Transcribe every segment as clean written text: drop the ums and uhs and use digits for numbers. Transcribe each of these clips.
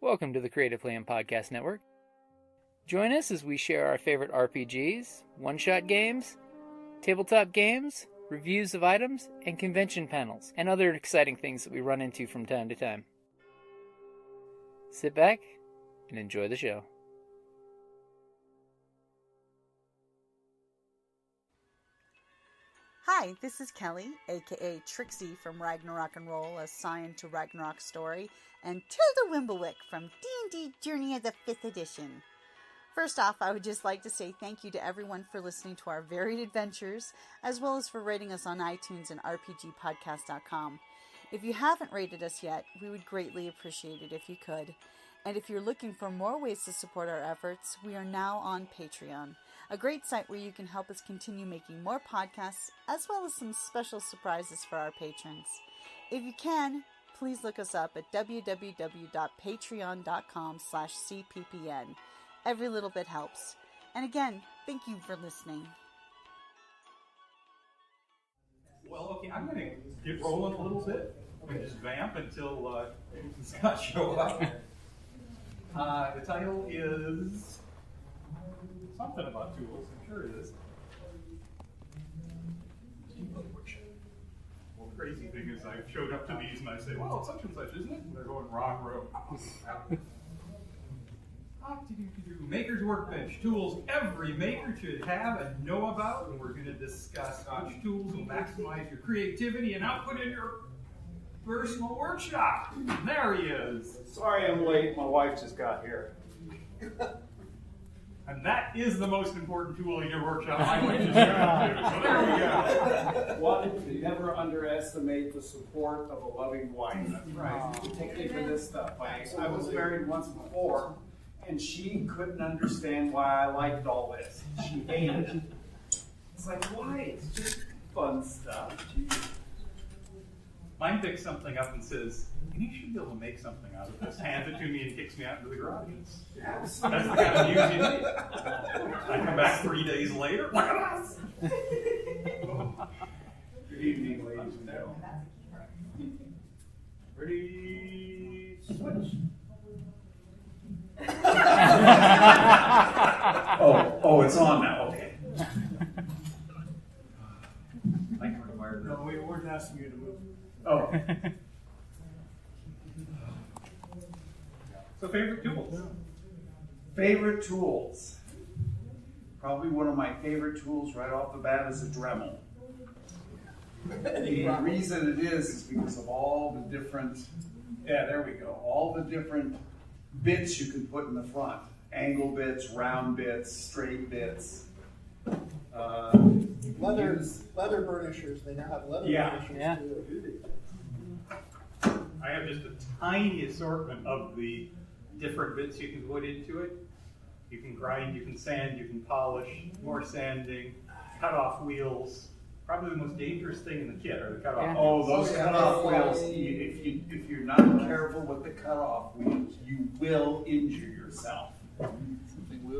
Welcome to the Creative Plan Podcast Network. Join us as we share our favorite RPGs, one-shot games, tabletop games, reviews of items, and convention panels, and other exciting things that we run into from time to time. Sit back and enjoy the show. Hi, this is Kelly, aka Trixie from Ragnarok and Roll, assigned to Ragnarok Story, and Tilda Wimblewick from D&D Journey of the 5th Edition. First off, I would just like to say thank you to everyone for listening to our varied adventures, as well as for rating us on iTunes and rpgpodcast.com. If you haven't rated us yet, we would greatly appreciate it if you could. And if you're looking for more ways to support our efforts, we are now on Patreon, a great site where you can help us continue making more podcasts, as well as some special surprises for our patrons. If you can, please look us up at www.patreon.com/cppn. Every little bit helps. And again, thank you for listening. Well, okay, I'm going to get rolling a little bit and just vamp until Scott shows up. The title is something about tools, I'm sure it is. Well, the crazy thing is I showed up to these and I say, well, it's such and such, isn't it? And they're going wrong road. Maker's Workbench, tools every maker should have and know about, and we're going to discuss which tools will maximize your creativity and output in your personal workshop. There he is. Sorry I'm late, my wife just got here. And that is the most important tool in your workshop. My wife just got here, so there we go. Well, never underestimate the support of a loving wife. That's right. Particularly for this stuff. I was married once before, and she couldn't understand why I liked all this. She hated it. It's like, why? It's just fun stuff. Jeez. Mine picks something up and says, you should be able to make something out of this. Hands it to me and kicks me out into the garage. That's the kind of news you need. I come back 3 days later. Look at us! Good evening, ladies and gentlemen. Ready, switch. Oh, it's on now. Okay. No, we weren't asking you to move. Oh. So favorite tools? Favorite tools. Probably one of my favorite tools right off the bat is a Dremel. The reason it is because of all the different, all the different bits you can put in the front. Angle bits, round bits, straight bits. Leather burnishers. They now have leather burnishers too. I have just a tiny assortment of the different bits you can put into it. You can grind, you can sand, you can polish, more sanding, cut off wheels. Probably the most dangerous thing in the kit are the cut off. Oh, those cut off wheels. If you're not careful with the cut off wheels, you will injure yourself.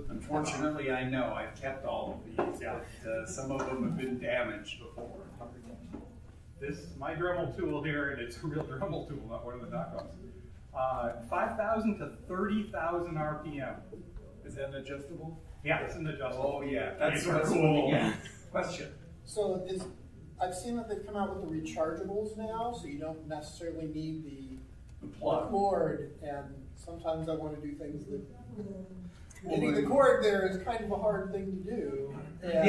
Unfortunately, I know I've kept all of these, but some of them have been damaged before. This is my Dremel tool here, and it's a real Dremel tool, not one of the knockoffs. 5,000 to 30,000 RPM. Is that adjustable? Yeah, it's an adjustable. Oh yeah, that's cool. Yeah. Question. So I've seen that they've come out with the rechargeables now, so you don't necessarily need the plug cord. And sometimes I want to do things that getting the cord there is kind of a hard thing to do. And,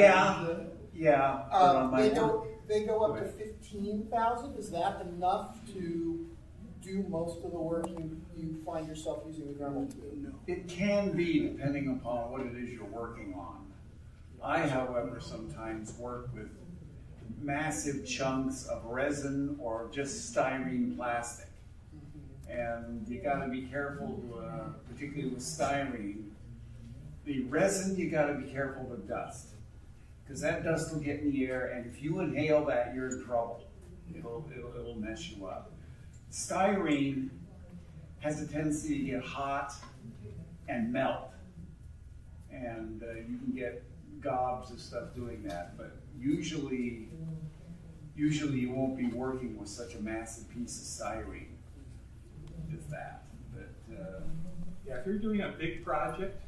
they go up to 15,000. Is that enough to do most of the work you find yourself using the Dremel to do? No. It can be, depending upon what it is you're working on. I, however, sometimes work with massive chunks of resin or just styrene plastic. And you got to be careful, particularly with styrene. The resin, you got to be careful with dust, because that dust will get in the air, and if you inhale that, you're in trouble. It'll mess you up. Styrene has a tendency to get hot and melt, and you can get gobs of stuff doing that. But usually you won't be working with such a massive piece of styrene as that. But if you're doing a big project,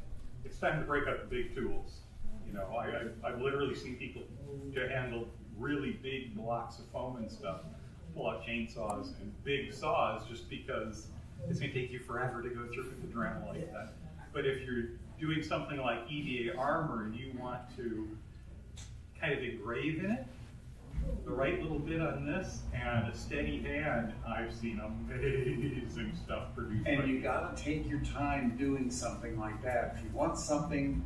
it's time to break up the big tools. You know, I've literally seen people to handle really big blocks of foam and stuff, pull out chainsaws and big saws just because it's going to take you forever to go through the Dremel like that. But if you're doing something like EVA armor and you want to kind of engrave in it, the right little bit on this and a steady hand, I've seen amazing stuff produced. And you gotta take your time doing something like that. If you want something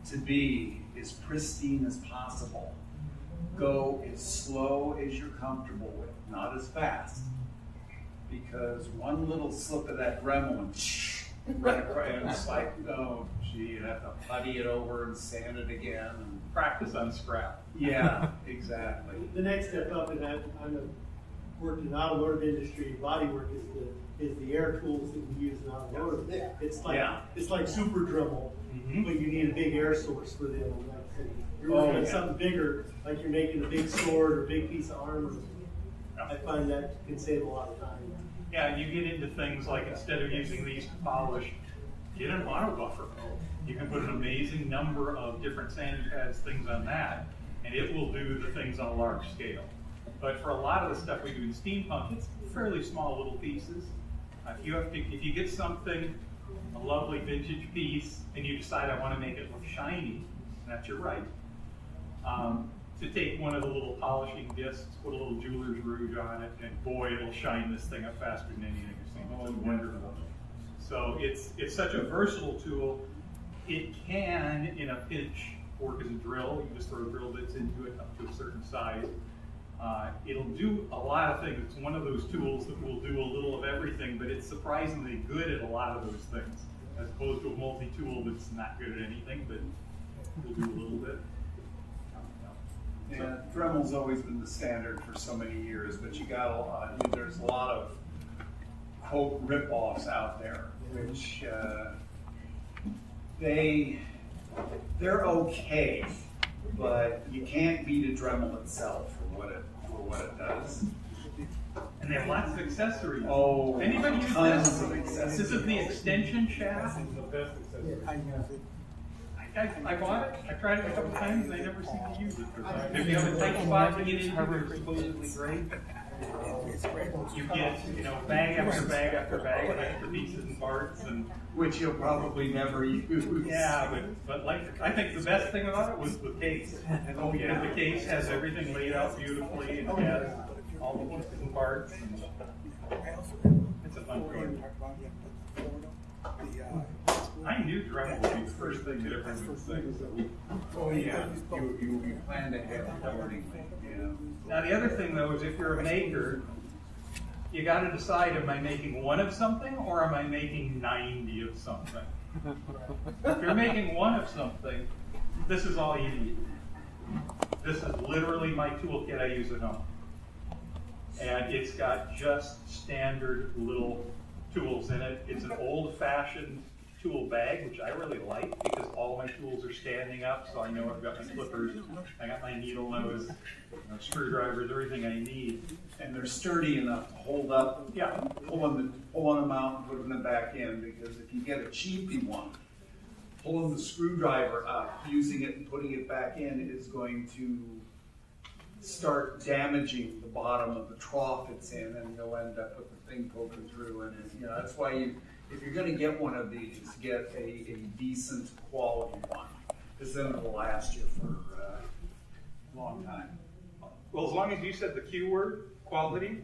to be as pristine as possible, go as slow as you're comfortable with, not as fast. Because one little slip of that Dremel and right across, and it's like, oh gee, you have to putty it over and sand it again. And Practice on scrap. yeah, exactly. The next step up, and I'm worked in the automotive industry. Bodywork is the air tools that we use in automotive. Yeah. It's like Yeah. it's like super Dremel, but you need a big air source for them. Like I said, you're Oh, working on yeah. something bigger, like you're making a big sword or a big piece of armor. I find that can save a lot of time. Yeah, and you get into things like instead of using these to polish, get an auto buffer. You can put an amazing number of different sanding pads, things on that, and it will do the things on a large scale. But for a lot of the stuff we do in steampunk, it's fairly small little pieces. If you get something, a lovely vintage piece, and you decide I want to make it look shiny, that's your right. To take one of the little polishing discs, put a little jeweler's rouge on it, and boy, it'll shine this thing up faster than anything you've seen. It's wonderful. So it's such a versatile tool. It can, in a pinch, work as a drill. You just throw drill bits into it up to a certain size. It'll do a lot of things. It's one of those tools that will do a little of everything, but it's surprisingly good at a lot of those things, as opposed to a multi-tool that's not good at anything, but will do a little bit. Yeah, Dremel's always been the standard for so many years, but you got a lot, there's a lot of quote rip-offs out there, which they're okay, but you can't beat a Dremel itself for what it does. And they have lots of accessories. Oh, Anybody use tons this? of accessories. This is the extension shaft. I bought it, I tried it a couple times, and I never seem to use it. If you have a tight spot to get into, they're supposedly great. You get, bag after bag after bag of extra pieces and parts, and Which you'll probably never use. yeah, but like I think the best thing about it was the case. Oh yeah. The case has everything laid out beautifully, and it has all the pieces and parts. And it's a fun toy. I knew Dremel would be the first thing that everyone would say. Oh yeah. You plan to have accordingly. Yeah. Now the other thing though is if you're a maker, you got to decide: am I making one of something, or am I making 90 of something? If you're making one of something, this is all you need. This is literally my toolkit I use at home, and it's got just standard little tools in it. It's an old-fashioned tool bag, which I really like because all my tools are standing up, so I know I've got my clippers, I got my needle nose, screwdrivers, everything I need. And they're sturdy enough to hold up. Yeah. Pulling them out and putting them back in, because if you get a cheapy one, pulling the screwdriver up, using it and putting it back in is going to start damaging the bottom of the trough it's in, and you'll end up with the thing poking through. And that's why if you're going to get one of these, get a decent quality one, because then it'll last you for a long time. Well, as long as you said the Q word, quality,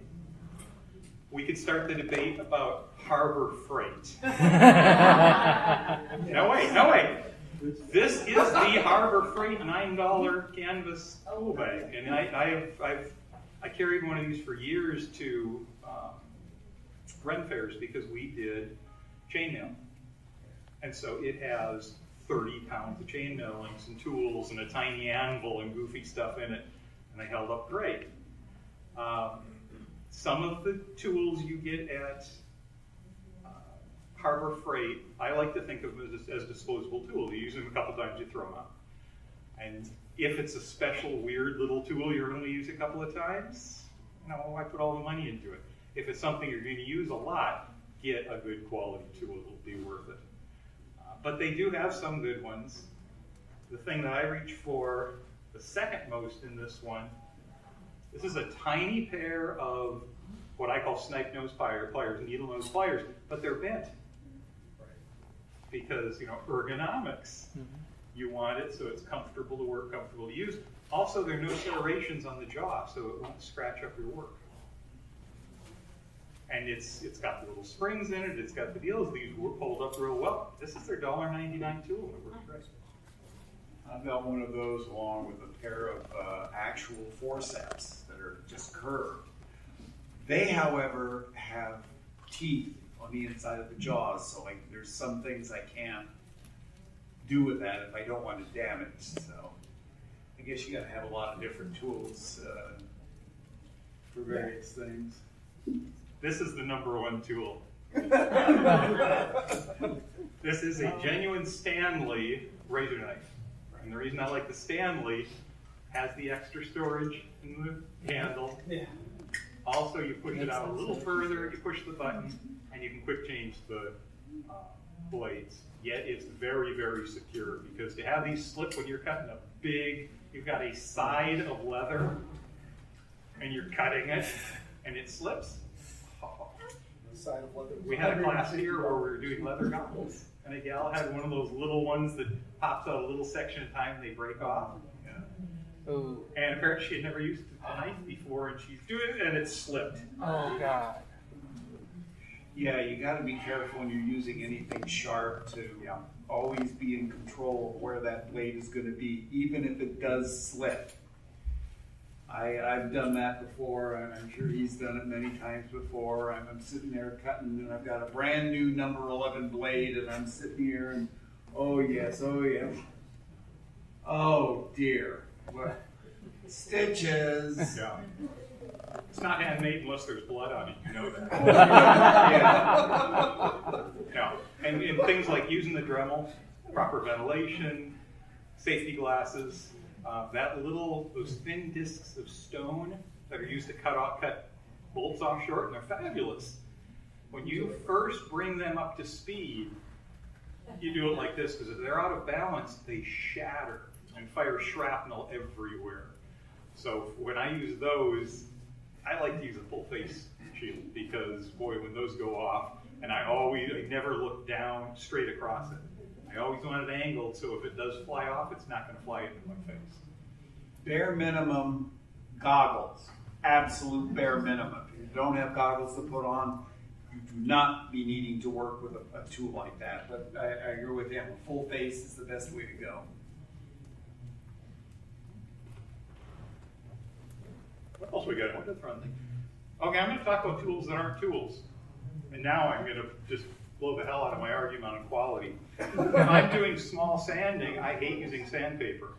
we could start the debate about Harbor Freight. No, wait. This is the Harbor Freight $9 canvas tool bag, and I carried one of these for years to Ren fairs because we did chainmail, and so it has 30 pounds of chainmail links and tools and a tiny anvil and goofy stuff in it, and they held up great. Some of the tools you get at Harbor Freight, I like to think of them as disposable tools. You use them a couple times, you throw them out. And if it's a special weird little tool you're going to use a couple of times, I put all the money into it. If it's something you're going to use a lot, get a good quality tool. It'll be worth it. But they do have some good ones. The thing that I reach for, the second most in this one, this is a tiny pair of what I call snipe nose pliers, needle nose pliers, but they're bent. Because, ergonomics. You want it so it's comfortable to work, comfortable to use. Also, there are no serrations on the jaw, so it won't scratch up your work. And it's got the little springs in it, it's got the deals, these hold up real well. This is their $1.99 tool, it works great. I've got one of those along with a pair of actual forceps that are just curved. They, however, have teeth on the inside of the jaws, so there's some things I can't do with that if I don't want it damaged. So I guess you got to have a lot of different tools for various things. This is the #1 tool. This is a genuine Stanley razor knife. And the reason I like the Stanley has the extra storage in the handle. Yeah. Also, you push it out a little further, you push the button, and you can quick change the blades. Yet it's very, very secure, because to have these slip when you're cutting a big, you've got a side of leather, and you're cutting it, and it slips. Side of leather. We had a class here where we were doing leather goggles, and a gal had one of those little ones that pops out a little section at a time and they break off. Ooh. And apparently she had never used a knife before, and she's doing it, and it slipped. Oh, God. Yeah, you got to be careful when you're using anything sharp to always be in control of where that blade is going to be, even if it does slip. I've done that before, and I'm sure he's done it many times before. I'm sitting there cutting, and I've got a brand new number 11 blade, and I'm sitting here, and oh yes, oh dear, what stitches? Yeah. It's not handmade unless there's blood on it, you know that. Yeah. And things like using the Dremel, proper ventilation, safety glasses, those thin discs of stone that are used to cut bolts off short, and they're fabulous. When you first bring them up to speed, you do it like this, because if they're out of balance, they shatter and fire shrapnel everywhere. So when I use those, I like to use a full face shield, because boy, when those go off, and I never look down straight across it. I always want it angled, so if it does fly off, it's not going to fly into my face. Bare minimum goggles, absolute bare minimum. If you don't have goggles to put on, you do not be needing to work with a tool like that. But I agree with him, a full face is the best way to go. What else we got? What's run thing? Okay, I'm going to talk about tools that aren't tools. And now I'm going to just blow the hell out of my argument on quality. If I'm doing small sanding, I hate using sandpaper.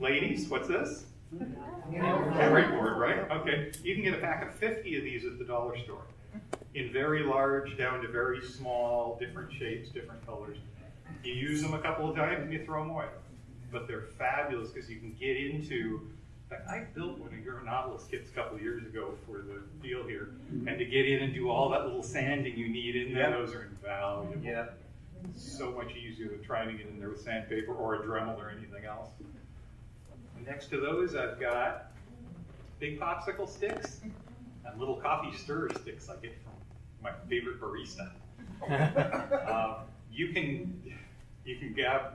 Ladies, what's this? Memory board, right? Okay. You can get a pack of 50 of these at the dollar store. In very large down to very small, different shapes, different colors. You use them a couple of times and you throw them away. But they're fabulous because you can get into, in fact, I built one of your Nautilus kits a couple of years ago for the deal here. And to get in and do all that little sanding you need in there, those are invaluable. Yeah. So much easier than trying to get in there with sandpaper or a Dremel or anything else. Next to those, I've got big popsicle sticks and little coffee stirrer sticks I get from my favorite barista. You can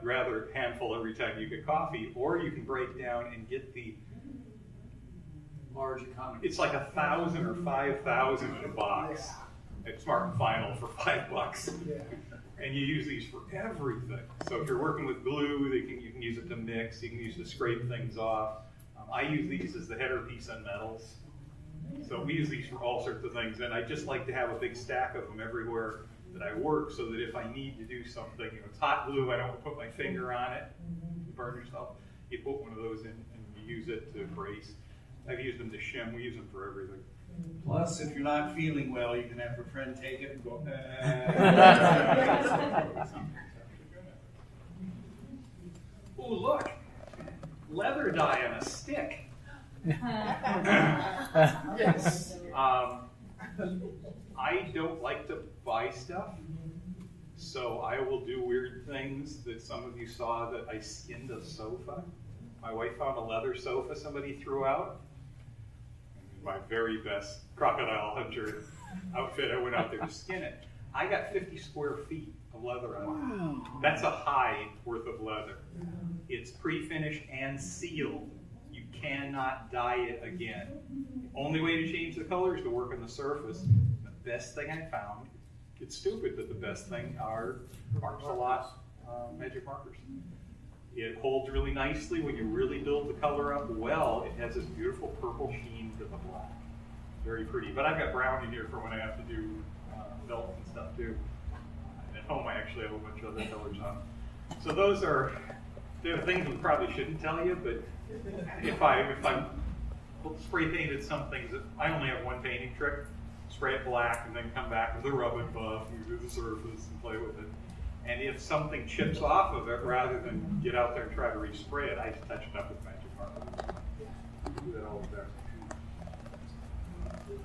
grab a handful every time you get coffee, or you can break down and get the Large economy. It's like 1,000 or 5,000 in a box at Smart & Final for $5. And you use these for everything. So if you're working with glue, you can use it to mix. You can use it to scrape things off. I use these as the header piece on metals. So we use these for all sorts of things. And I just like to have a big stack of them everywhere that I work, so that if I need to do something, it's hot glue, I don't want to put my finger on it, burn yourself. You put one of those in and you use it to brace. I've used them to shim. We use them for everything. Plus, if you're not feeling well, you can have your friend take it and go, Oh, look, leather dye on a stick. Yes. I don't like to buy stuff, So I will do weird things that some of you saw, that I skinned a sofa. My wife found a leather sofa somebody threw out. My very best crocodile hunter outfit, I went out there to skin it. I got 50 square feet of leather on it. Wow. That's a hide worth of leather. It's pre-finished and sealed. You cannot dye it again. The only way to change the color is to work on the surface. The best thing I found, it's stupid, but the best thing are Marks a Lot magic markers. It holds really nicely when you really build the color up well. It has this beautiful purple sheen to the black. Very pretty. But I've got brown in here for when I have to do belts and stuff too. And at home I actually have a bunch of other colors on. So those are, they're things we probably shouldn't tell you, but if I spray painted some things, I only have one painting trick. Spray it black and then come back with a rub and buff and do the surface and play with it. And if something chips off of it, rather than get out there and try to respray it, I just touch it up with magic marker. Do that all the time.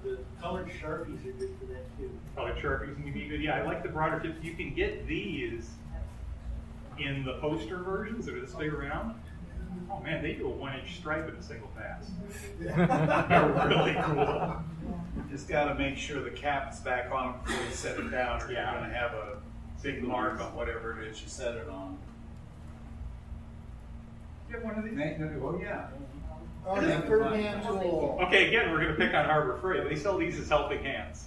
The colored Sharpies are good for that too. Colored Sharpies can be good. Yeah, I like the broader tips. You can get these in the poster versions that are this big around. Oh man, they do a 1-inch stripe in a single pass. They're really cool. Just got to make sure the cap is back on before you set it down, or you're going to have a big mark on whatever it is you set it on. You have one of these? Oh yeah. Oh, yeah, Ferdinand tool. Okay, again, we're going to pick on Harbor Freight. They sell these as helping hands.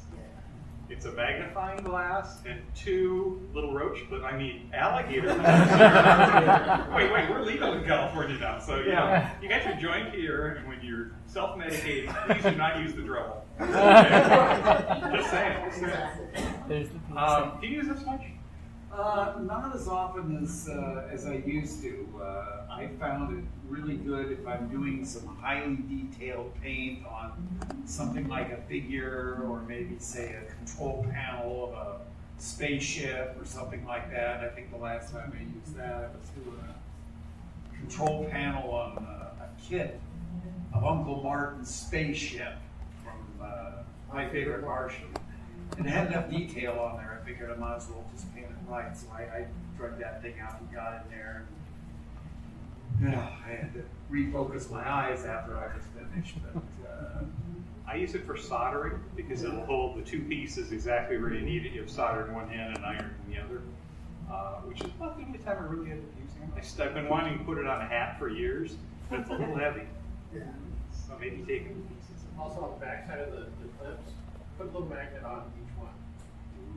It's a magnifying glass and 2 little roach, but I mean alligator. Wait, we're legal in California now, so yeah. You got your joint here, and when you're self-medicating, please do not use the Dremel. Okay? Just saying. Do you use this much? Not as often as I used to. I found it really good if I'm doing some highly detailed paint on something like a figure, or maybe say a control panel of a spaceship or something like that. I think the last time I used that, I was doing a control panel on a kit of Uncle Martin's spaceship from My Favorite Martian. And it had enough detail on there, I figured I might as well just paint it right. So I drug that thing out and got in there. I had to refocus my eyes after I was finished. But, I use it for soldering because it'll hold the 2 pieces exactly where you need it. You have solder in one hand and iron in the other, which is about the only time I really ended up using it. I've been wanting to put it on a hat for years, but it's a little heavy. So maybe take it in pieces. Also on the back side of the clips, put a little magnet on each one.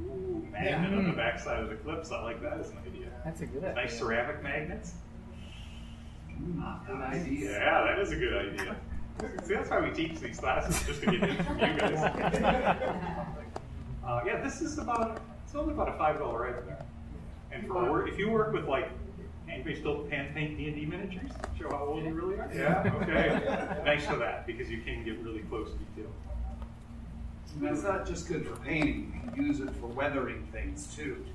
Ooh, magnet on the back side of the clips. I like that as an idea. That's a good idea. Nice ceramic magnets. good idea. Yeah, that is a good idea. See, that's why we teach these classes, just to get hints from you guys. Yeah, this is it's only about a $5 item there. And for work, if you work with anybody still hand paint D&D miniatures? Show how old you really are? Yeah, okay. Nice for that, because you can get really close detail. And that's not just good for painting. You can use it for weathering things too.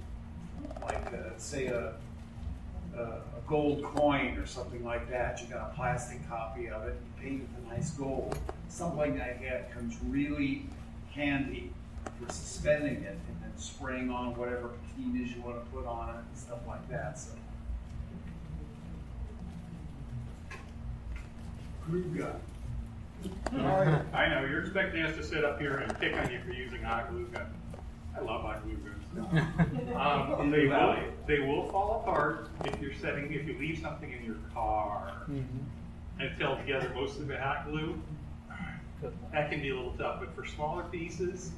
Like, say a gold coin or something like that. You got a plastic copy of it, you paint it with nice gold. Something like that comes really handy for suspending it and then spraying on whatever patinas you want to put on it and stuff like that. So, glue gun. I know, you're expecting us to sit up here and pick on you for using hot glue gun. I love hot glue guns. They will fall apart if you leave something in your car and it's held together mostly by hot glue. That can be a little tough, but for smaller pieces,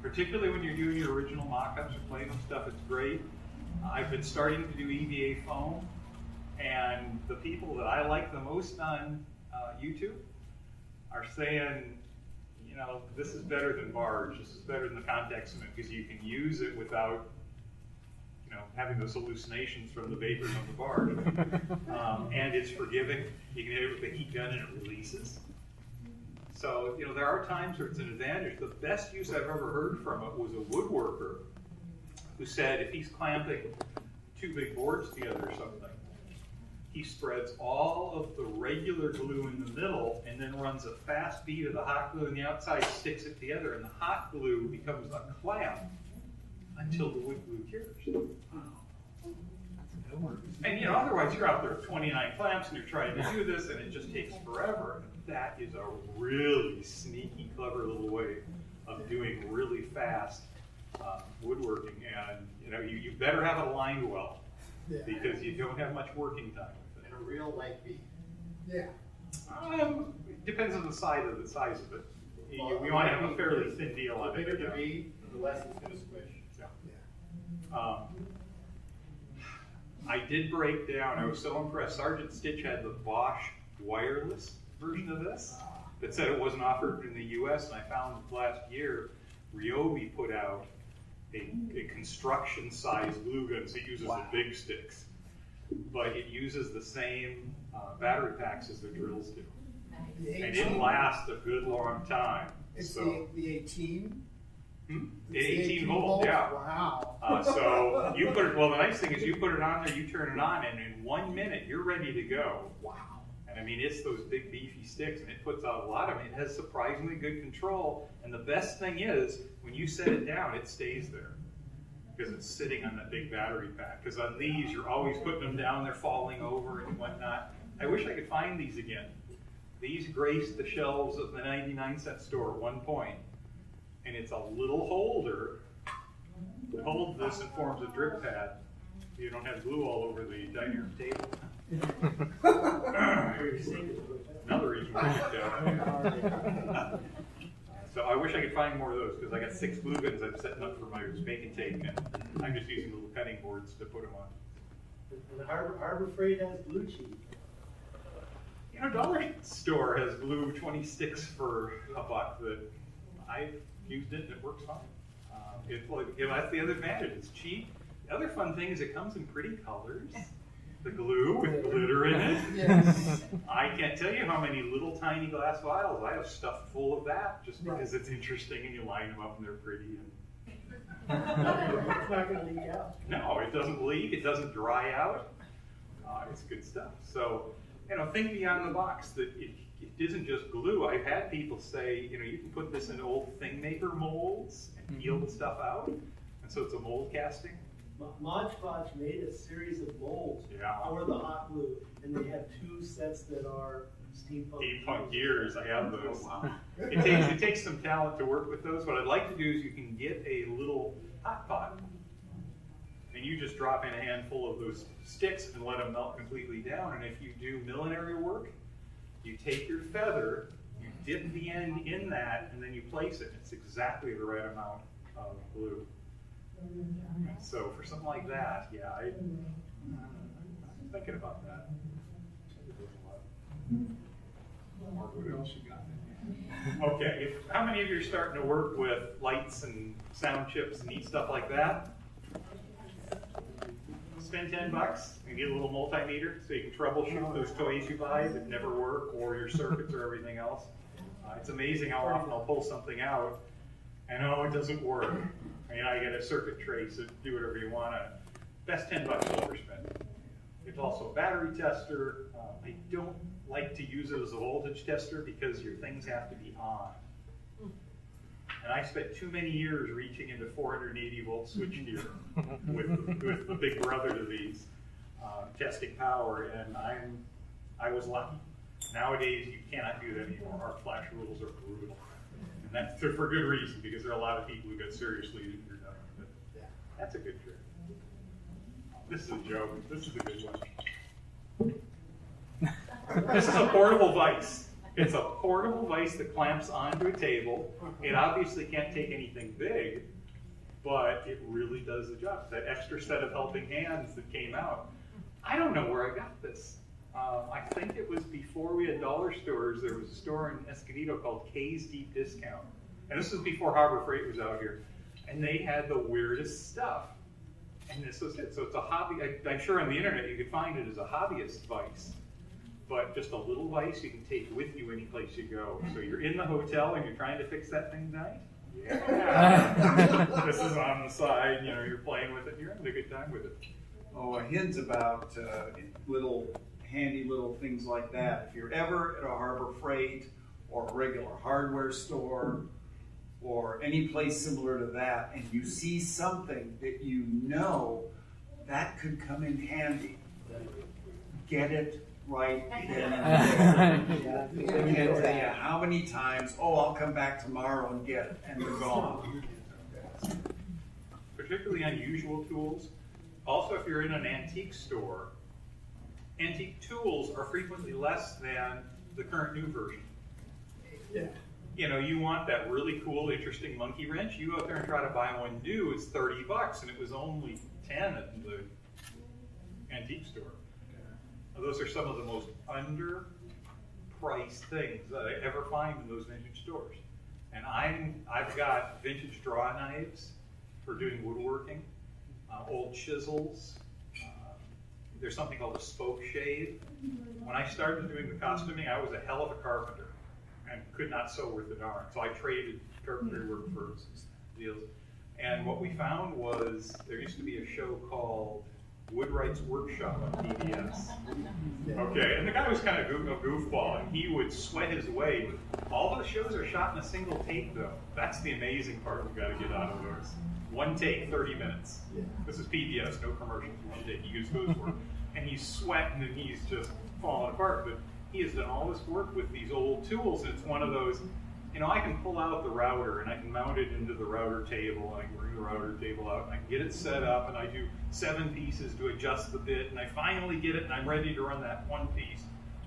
particularly when you're doing your original mock-ups or playing with stuff, it's great. I've been starting to do EVA foam, and the people that I like the most on YouTube are saying, this is better than barge, this is better than the contact cement, because you can use it without, having those hallucinations from the vapors on the barge. And it's forgiving. You can hit it with a heat gun and it releases. So, there are times where it's an advantage. The best use I've ever heard from it was a woodworker who said if he's clamping 2 big boards together or something, he spreads all of the regular glue in the middle and then runs a fast bead of the hot glue on the outside, sticks it together, and the hot glue becomes a clamp until the wood glue cures. otherwise you're out there with 29 clamps and you're trying to do this and it just takes forever. That is a really sneaky, clever little way of doing really fast woodworking. And you better have it aligned well, because you don't have much working time with it. And a real light bead. Yeah. Depends on the size of it. Well, We want to have a fairly thin deal on The it. bigger the bead, the less it's going to squish. I did break down, I was so impressed. Sergeant Stitch had the Bosch wireless version of this that said it wasn't offered in the US, and I found last year Ryobi put out a construction size glue gun, so it uses the big sticks, but it uses the same battery packs as the drills do. And it lasts a good long time. It's so, the 18? The 18 volt, yeah. Wow. So you put it, well, the nice thing is you put it on there, you turn it on, and in 1 minute you're ready to go. Wow. And I mean, it's those big beefy sticks, and it puts out a lot of it. It has surprisingly good control, and the best thing is, when you set it down, it stays there, because it's sitting on that big battery pack. Because on these, you're always putting them down, they're falling over and whatnot. I wish I could find these again. These graced the shelves of the 99-cent store at one point. And it's a little holder that holds this and forms a drip pad. So you don't have glue all over the dining room table. Another reason why I picked out. So I wish I could find more of those, because I got 6 glue guns I'm setting up for my bacon tape, and I'm just using little cutting boards to put them on. And the Harbor Freight has blue cheese. Dollar Store has glue 20 sticks for $1 that I've used it and it works fine. That's the other advantage. It's cheap. The other fun thing is it comes in pretty colors. The glue with glitter in it. Yes. I can't tell you how many little tiny glass vials I have stuffed full of that, just because it's interesting and you line them up and they're pretty. It's not going to leak out. No, it doesn't leak. It doesn't dry out. It's good stuff. So, think beyond the box that it isn't just glue. I've had people say, you can put this in old thing maker molds and peel the stuff out. And so it's a mold casting. Mod Podge made a series of molds for the hot glue, and they have 2 sets that are steampunk gears. I have those. Wow. It takes some talent to work with those. What I'd like to do is you can get a little hot pot, and you just drop in a handful of those sticks and let them melt completely down. And if you do millinery work, you take your feather, you dip the end in that, and then you place it. It's exactly the right amount of glue. So for something like that, I'm thinking about that. What else you got? Okay, how many of you are starting to work with lights and sound chips and neat stuff like that? Spend $10 and get a little multimeter so you can troubleshoot those toys you buy that never work, or your circuits or everything else. It's amazing how often I'll pull something out and it doesn't work. I get a circuit trace, so do whatever you want. Best $10 you'll ever spend. It's also a battery tester. I don't like to use it as a voltage tester because your things have to be on. And I spent too many years reaching into 480 volt switchgear with the big brother to these, testing power, and I was lucky. Nowadays, you cannot do that anymore. Our flash rules are brutal. And that's for good reason, because there are a lot of people who got seriously injured out of it. That's a good trick. This is a joke. This is a good one. This is a portable vise. It's a portable vise that clamps onto a table. It obviously can't take anything big, but it really does the job. That extra set of helping hands that came out. I don't know where I got this. I think it was before we had dollar stores. There was a store in Escondido called K's Deep Discount. And this was before Harbor Freight was out here. And they had the weirdest stuff. And this was it. So it's a hobby. I'm sure on the internet you could find it as a hobbyist vise. But just a little vise you can take with you any place you go. So you're in the hotel and you're trying to fix that thing tonight? Yeah. This is on the side, you're playing with it, you're having a good time with it. Oh, a hint about handy little things like that. If you're ever at a Harbor Freight or a regular hardware store or any place similar to that, and you see something that that could come in handy, Get it right then and there. They can't tell you how many times, oh, I'll come back tomorrow and get it, and they're gone. Particularly unusual tools. Also, if you're in an antique store, antique tools are frequently less than the current new version. Yeah. You know, you want that really cool, interesting monkey wrench, you go out there and try to buy one new, it's $30, and it was only 10 at the antique store. Those are some of the most underpriced things that I ever find in those vintage stores. And I've got vintage draw knives for doing woodworking, old chisels. There's something called a spoke shave. When I started doing the costuming, I was a hell of a carpenter and could not sew worth a darn. So I traded carpentry work for deals. And what we found was there used to be a show called Woodwright's Workshop on PBS. Okay, and the guy was kind of a goofball, and he would sweat his way. All those shows are shot in a single take, though. That's the amazing part we've got to get out of those. One take, 30 minutes. This is PBS, no commercials. One take, he just goes for it. And he's sweating, and he's just falling apart. But he has done all this work with these old tools, and it's one of those, you know, I can pull out the router, and I can mount it into the router table, and I can bring the router table out, and I can get it set up, and I do 7 pieces to adjust the bit, and I finally get it, and I'm ready to run that one piece.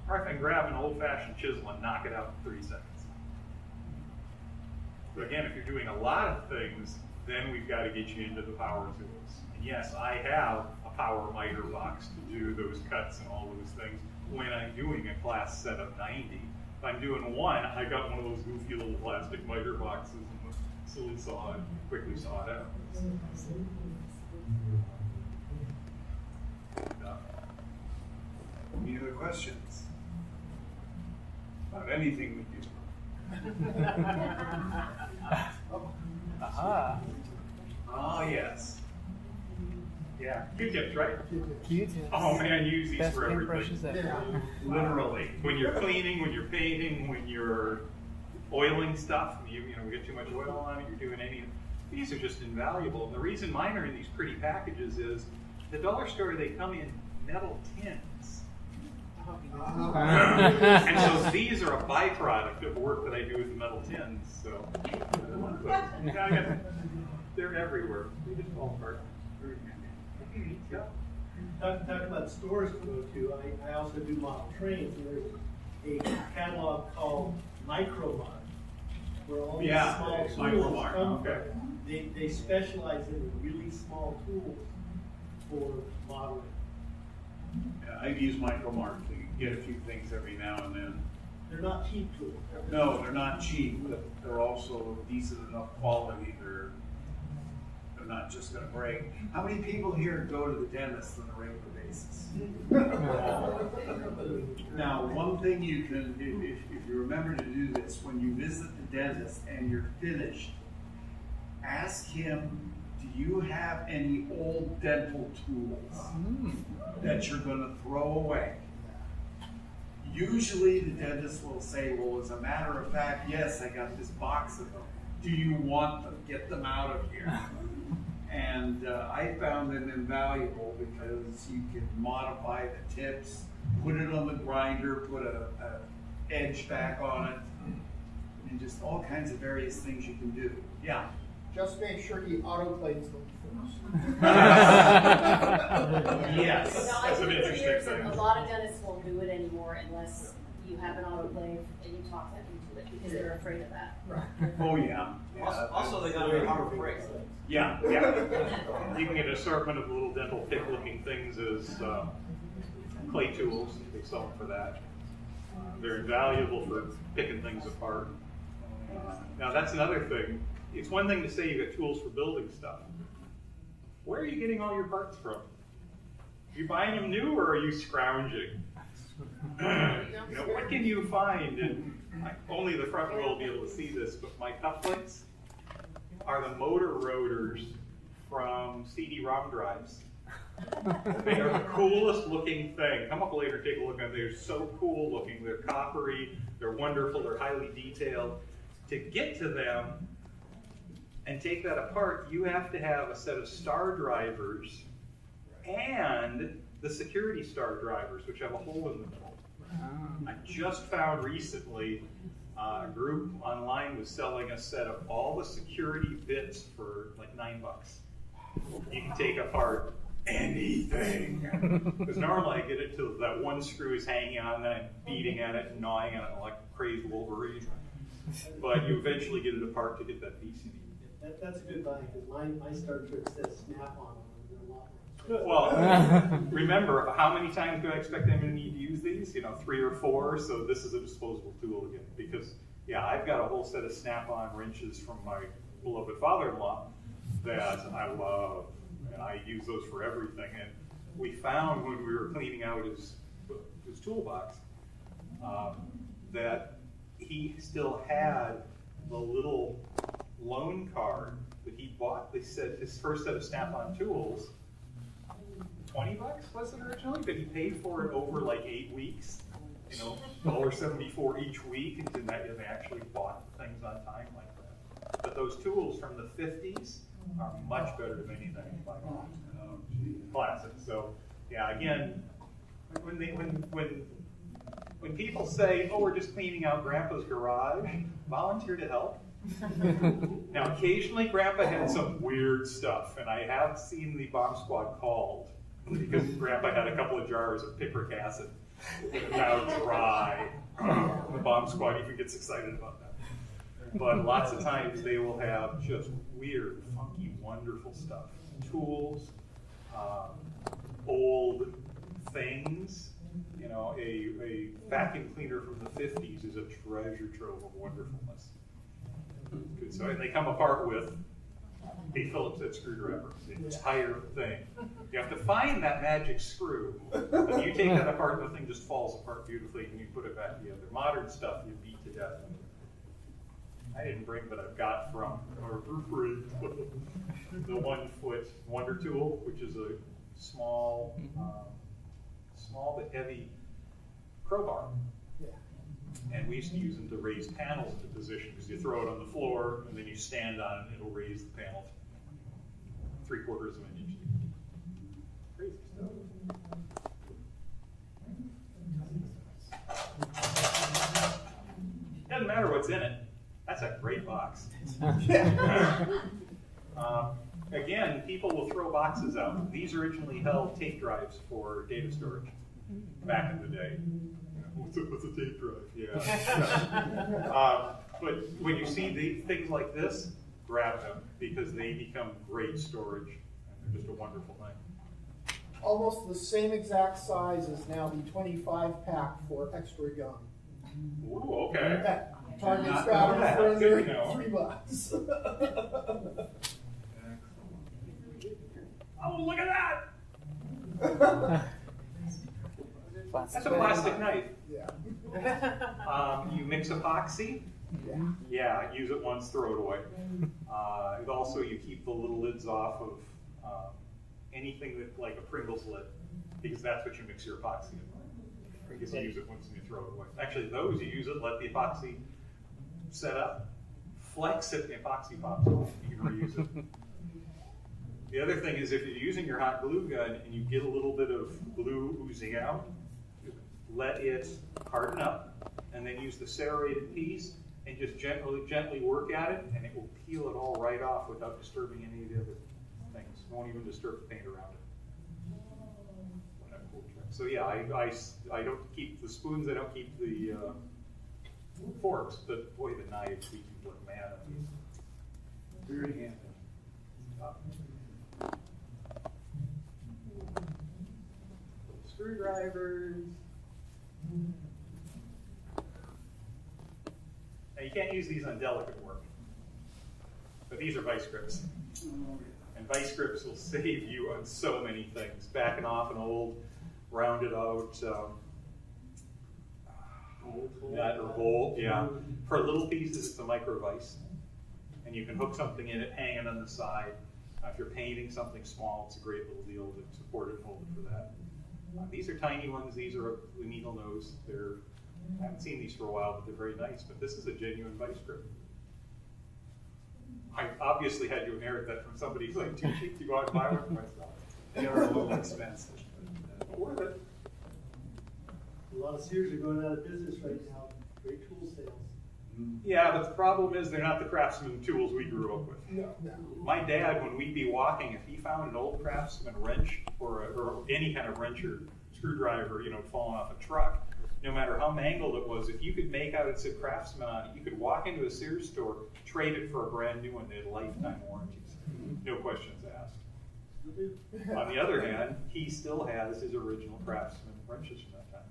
Or I can grab an old-fashioned chisel and knock it out in 3 seconds. But again, if you're doing a lot of things, then we've got to get you into the power tools. And yes, I have a power miter box to do those cuts and all those things when I'm doing a class set of 90. If I'm doing one, I got one of those goofy little plastic miter boxes and the silly saw and quickly saw it out. Any other questions about anything we do? Aha. Oh, yes. Yeah, Q-tips, right? Q-tips. Oh man, use these Best for paintbrushes everything. ever. Literally. When you're cleaning, when you're painting, when you're oiling stuff, you know, we get too much oil on it, you're doing any, these are just invaluable. And the reason mine are in these pretty packages is the dollar store, they come in metal tins. And so these are a byproduct of work that I do with the metal tins. So they're everywhere. They just fall apart. Yeah. Talking about stores to go to, I also do model trains, and there's a catalog called Micromod, where all these small tools come from. They specialize in really small tools for modeling. Yeah, I've used Micromark to get a few things every now and then. They're not cheap tools. No, they're not cheap, but they're also decent enough quality. They're not just going to break. How many people here go to the dentist on a regular basis? Now, one thing you can, if you remember to do this, when you visit the dentist and you're finished, ask him, do you have any old dental tools that you're going to throw away? Usually the dentist will say, well, as a matter of fact, yes, I got this box of them. Do you want them? Get them out of here. And I found them invaluable because you can modify the tips, put it on the grinder, put a edge back on it, and just all kinds of various things you can do. Yeah. Just make sure he autoclaves them first. Yes, No, I that's an think for interesting years, thing. a lot of dentists won't do it anymore unless you have an autoclave and you talk them into it because they're afraid of that. Oh, yeah. Also, they got a power break. Yeah. You can get an assortment of little dental pick-looking things as clay tools. They sell them for that. They're invaluable for picking things apart. Now that's another thing. It's one thing to say you got tools for building stuff. Where are you getting all your parts from? Are you buying them new or are you scrounging? You know, what can you find? And only the front row will be able to see this, but my cufflinks are the motor rotors from CD-ROM drives. They are the coolest looking thing. Come up later, take a look at them. They're so cool looking. They're coppery, they're wonderful, they're highly detailed. To get to them and take that apart, you have to have a set of star drivers and the security star drivers, which have a hole in the middle. I just found recently a group online was selling a set of all the security bits for like $9. You can take apart anything. Because normally I get it till that one screw is hanging on, then I'm beating at it and gnawing at it like a crazy Wolverine. But you eventually get it apart to get that piece you need. That's a good buy, because my Star Trek says Snap-on. Well, remember, how many times do I expect I'm going to need to use these? 3 or 4, so this is a disposable tool again. Because, yeah, I've got a whole set of Snap-on wrenches from my beloved father-in-law that I love, and I use those for everything. And we found when we were cleaning out his toolbox that he still had the little loan card that he bought. They said his first set of Snap-on tools, $20 was it originally, but he paid for it over like 8 weeks. $1.74 each week, and then they actually bought things on time like that. But those tools from the 50s are much better than anything like classic. So yeah, again, when people say, "Oh, we're just cleaning out Grandpa's garage," volunteer to help. Now, occasionally, Grandpa had some weird stuff, and I have seen the bomb squad called because Grandpa had a couple of jars of picric acid now dry. The bomb squad even gets excited about that. But lots of times they will have just weird, funky, wonderful stuff. Tools, old things. A vacuum cleaner from the 50s is a treasure trove of wonderfulness. Good. So, and they come apart with a Phillips head screwdriver, the entire thing. You have to find that magic screw. And you take that apart, and the thing just falls apart beautifully, and you put it back together. Modern stuff you beat to death. I didn't bring, but I've got from our group the 1-foot Wonder Tool, which is a small but heavy crowbar. And we used to use them to raise panels into position, because you throw it on the floor and then you stand on it and it'll raise the panel 3/4 of an inch. Crazy stuff. Doesn't matter what's in it. That's a great box. Again, people will throw boxes out. These originally held tape drives for data storage back in the day. What's a tape drive? Yeah. But when you see things like this, grab them, because they become great storage, and they're just a wonderful thing. Almost the same exact size as now the 25-pack for extra gum. Ooh, okay. Target's got it for under $3. Oh, look at that! That's a plastic knife. Yeah. You mix epoxy. Yeah, use it once, throw it away. Also, you keep the little lids off of anything that, like a Pringles lid, because that's what you mix your epoxy in. Because you use it once and you throw it away. Actually, those you use it, let the epoxy set up, flex it, the epoxy pops off. You can reuse it. The other thing is, if you're using your hot glue gun and you get a little bit of glue oozing out, let it harden up, and then use the serrated piece and just gently work at it, and it will peel it all right off without disturbing any of the other things. It won't even disturb the paint around it. So yeah, I don't keep the spoons, I don't keep the forks, but boy, the knives, we can look mad on these. Very handy. Screwdrivers. Now you can't use these on delicate work, but these are vice grips. And vice grips will save you on so many things. Backing off an old, rounded out nut or bolt, yeah. For little pieces, it's a micro vise. And you can hook something in it, hang it on the side. If you're painting something small, it's a great little deal to support it and hold it for that. These are tiny ones. These are a needle nose. I haven't seen these for a while, but they're very nice. But this is a genuine vice grip. I obviously had to inherit that from somebody who's like too cheap to go out and buy one for myself. They are a little expensive. But, Worth it. A lot of Sears are going out of business right now. Great tool sales. Yeah, but the problem is they're not the Craftsman tools we grew up with. No. My dad, when we'd be walking, if he found an old Craftsman wrench or any kind of wrench or screwdriver, falling off a truck, no matter how mangled it was, if you could make out it said Craftsman on it, you could walk into a Sears store, trade it for a brand new one. They had lifetime warranties. No questions asked. On the other hand, he still has his original Craftsman wrenches from that time.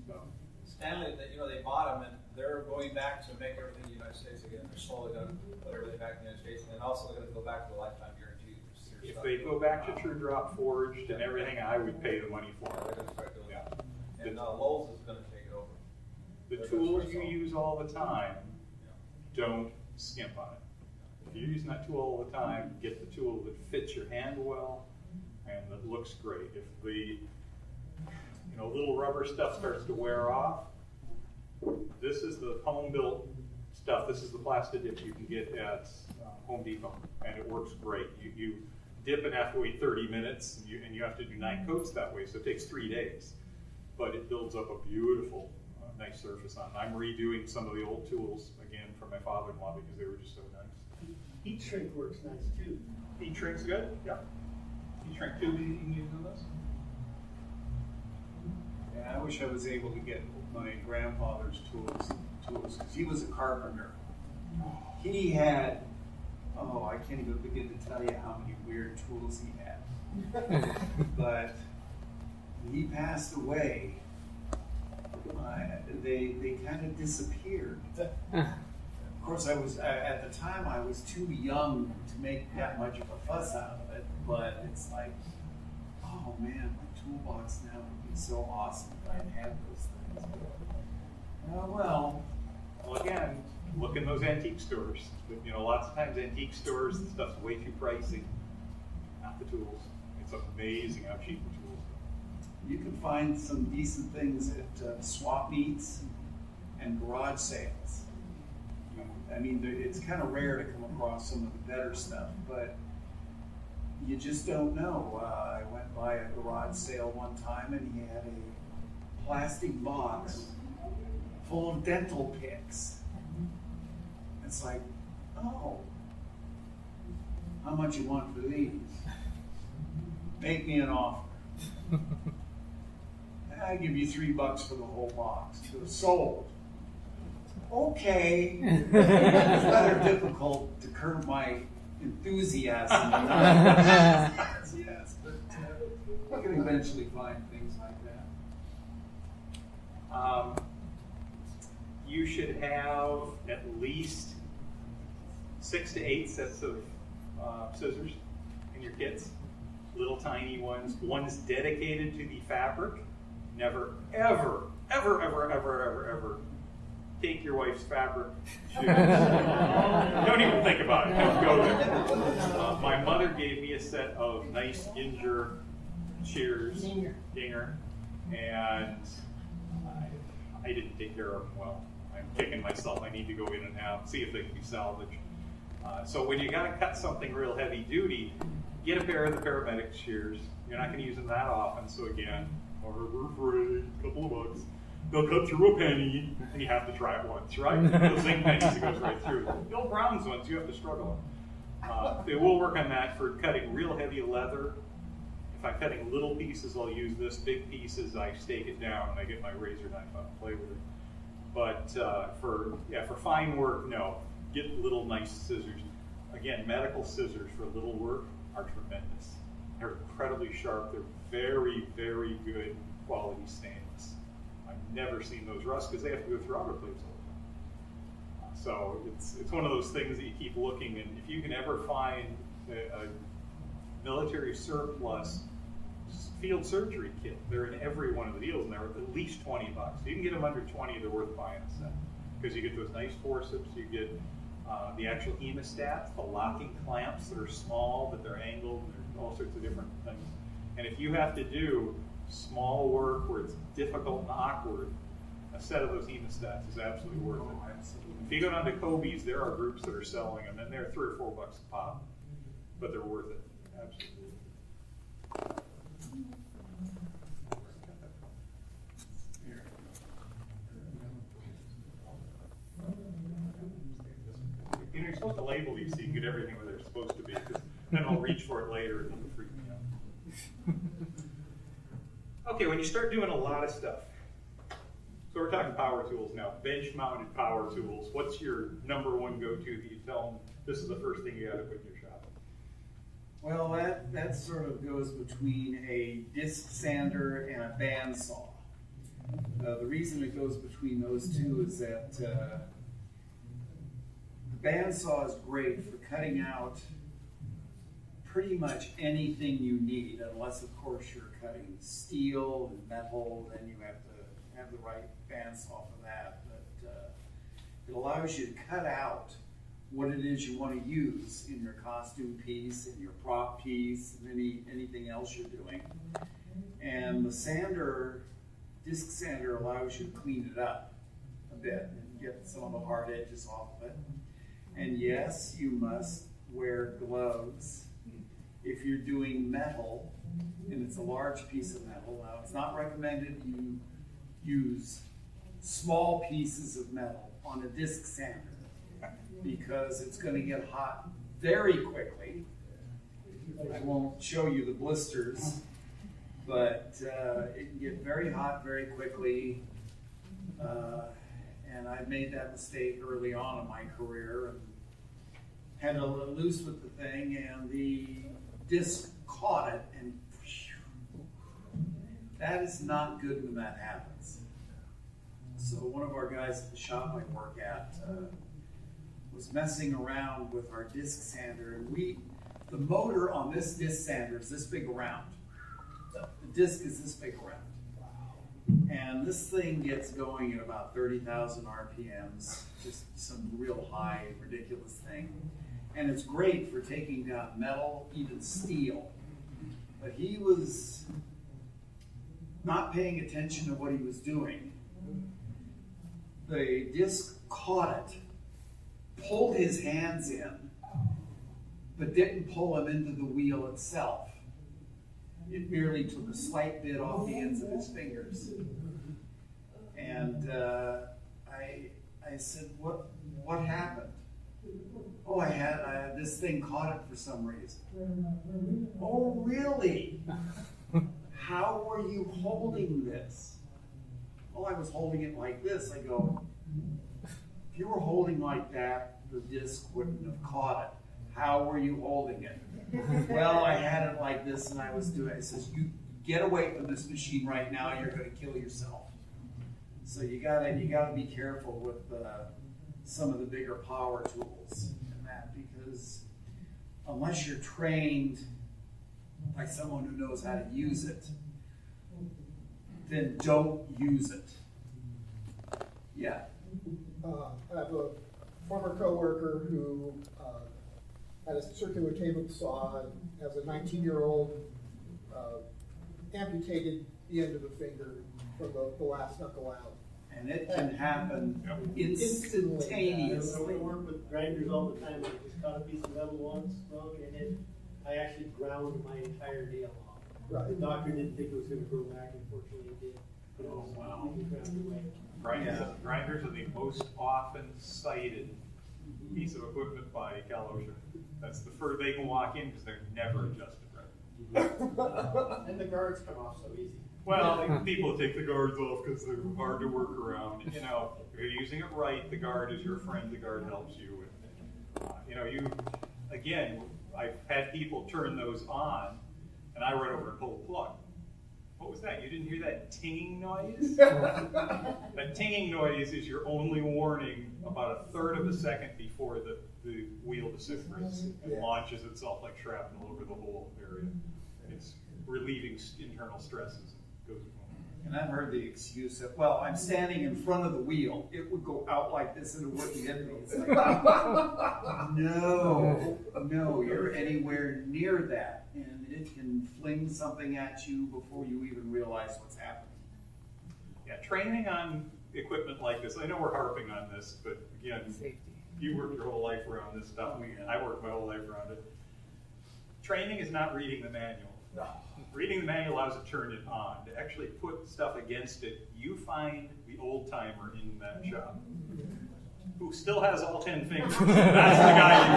So. Stanley, they bought them and they're going back to make everything in the United States again. They're slowly going to put everything back in the United States, and then also they're going to go back to the lifetime guarantee. If they go back to True Drop Forged and everything, I would pay the money for They're it. going to start doing that. And Lowe's is going to take it over. The tools you use all the time, don't skimp on it. If you're using that tool all the time, get the tool that fits your hand well and that looks great. If the little rubber stuff starts to wear off, this is the home-built stuff. This is the plastic dip you can get at Home Depot, and it works great. You dip and have to wait 30 minutes, and you have to do 9 coats that way, so it takes 3 days. But it builds up a beautiful, nice surface on it. I'm redoing some of the old tools again for my father-in-law because they were just so nice. Heat shrink works nice too. Heat shrink's good? Yeah. Heat shrink tube you can use on this? Yeah, I wish I was able to get my grandfather's tools, because he was a carpenter. He had, I can't even begin to tell you how many weird tools he had. But when he passed away, they kind of disappeared. Of course, at the time I was too young to make that much of a fuss out of it, but it's like, oh man, my toolbox now would be so awesome if I had those things. Well, Again, look in those antique stores. Lots of times antique stores, the stuff's way too pricey. Not the tools. It's amazing how cheap the tools are. you can find some decent things at swap meets and garage sales. I mean, it's kind of rare to come across some of the better stuff, but you just don't know. I went by a garage sale one time and he had a plastic box full of dental picks. It's like, oh, how much you want for these? Make me an offer. I give you $3 for the whole box. It was sold. Okay. It's rather difficult to curb my enthusiasm. Yes, but you can eventually find things like that. You should have at least 6 to 8 sets of scissors in your kits. Little tiny ones. One's dedicated to the fabric. Never, ever, ever, ever, ever, ever, ever take your wife's fabric shoes. Don't even think about it. Don't go there. My mother gave me a set of nice Ginger shears, Dinger, and I didn't take care of them well. I'm kicking myself. I need to go in and see if they can be salvaged. So when you got to cut something real heavy duty, get a pair of the paramedic shears. You're not going to use them that often, so again, Harbor Freight, a couple of bucks. They'll cut through a penny, and you have to try it once, right? Those zinc pennies, it goes right through. The old Browns ones, you have to struggle. They will work on that for cutting real heavy leather. If I'm cutting little pieces, I'll use this. Big pieces, I stake it down, and I get my razor knife out and play with it. But for fine work, no. Get little nice scissors. Again, medical scissors for little work are tremendous. They're incredibly sharp. They're very, very good quality stainless. I've never seen those rust because they have to go through autoclaves all the time. So it's one of those things that you keep looking, and if you can ever find a military surplus field surgery kit, they're in every one of the deals, and they're at least $20. You can get them under 20, they're worth buying a set. Because you get those nice forceps, you get the actual hemostats, the locking clamps that are small, but they're angled, and there's all sorts of different things. And if you have to do small work where it's difficult and awkward, a set of those hemostats is absolutely worth it. If you go down to Kobe's, there are groups that are selling them, and they're $3 or $4 a pop, but they're worth it, absolutely. label these so you can get everything where they're supposed to be, because then I'll reach for it later and it'll freak me out. Okay, when you start doing a lot of stuff, so we're talking power tools now, bench-mounted power tools. What's your number one go-to that you tell them this is the first thing you got to put in your shop? Well, that sort of goes between a disc sander and a bandsaw. The reason it goes between those two is that the bandsaw is great for cutting out pretty much anything you need, unless of course you're cutting steel and metal, then you have to have the right bandsaw for that. But it allows you to cut out what it is you want to use in your costume piece, in your prop piece, and anything else you're doing. And the sander, disc sander, allows you to clean it up a bit and get some of the hard edges off of it. And yes, you must wear gloves if you're doing metal, and it's a large piece of metal. Now, it's not recommended you use small pieces of metal on a disc sander, because it's going to get hot very quickly. I won't show you the blisters, but it can get very hot very quickly. And I made that mistake early on in my career and had to let loose with the thing, and the disc caught it, and that is not good when that happens. So one of our guys at the shop I work at was messing around with our disc sander, and the motor on this disc sander is this big around. The disc is this big around. And this thing gets going at about 30,000 RPMs, just some real high, ridiculous thing. And it's great for taking down metal, even steel. But he was not paying attention to what he was doing. The disc caught it, pulled his hands in, but didn't pull him into the wheel itself. It merely took a slight bit off the ends of his fingers. And I said, what happened? Oh, this thing caught it for some reason. Oh, really? How were you holding this? Oh, I was holding it like this. I go, if you were holding like that, the disc wouldn't have caught it. How were you holding it? Well, I had it like this, and I was doing it. It says, you get away from this machine right now, you're going to kill yourself. So you gotta be careful with some of the bigger power tools and that, because unless you're trained by someone who knows how to use it, then don't use it. Yeah. I have a former coworker who had a circular table saw and has a 19-year-old amputated the end of a finger from the last knuckle out. And it can happen instantaneously. I work with grinders all the time. I just caught a piece of metal once wrong, and I actually ground my entire nail off. Right. The doctor didn't think it was going to grow back. Unfortunately, it did. Oh, wow. Away. Grinders are the most often cited piece of equipment by Cal OSHA. That's the first they can walk in because they're never adjusted right. And the guards come off so easy. Well, people take the guards off because they're hard to work around. You know, if you're using it right, the guard is your friend. The guard helps you. Again, I've had people turn those on, and I run over and pull the plug. What was that? You didn't hear that tinging noise? That tinging noise is your only warning about a third of a second before the wheel disintegrates and launches itself like shrapnel over the whole area. It's relieving internal stresses. And I've heard the excuse that, well, I'm standing in front of the wheel. It would go out like this and it wouldn't hit me. It's like, no, you're anywhere near that. And it can fling something at you before you even realize what's happening. Yeah, training on equipment like this, I know we're harping on this, but again, Safety. You worked your whole life around this stuff, and I worked my whole life around it. Training is not reading the manual. No. Reading the manual allows it to turn it on. To actually put stuff against it, you find the old timer in that shop. who still has all 10 fingers. That's the guy you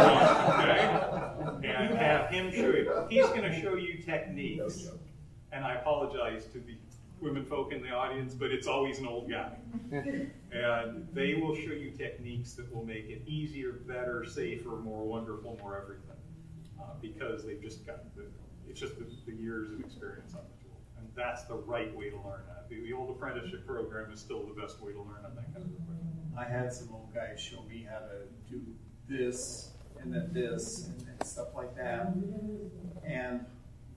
want, okay? And have him show you. He's going to show you techniques. And I apologize to the women folk in the audience, but it's always an old guy. And they will show you techniques that will make it easier, better, safer, more wonderful, more everything. Because they've just got it's just the years of experience on the tool. And that's the right way to learn that. The old apprenticeship program is still the best way to learn on that kind of equipment. I had some old guys show me how to do this and then this and stuff like that. And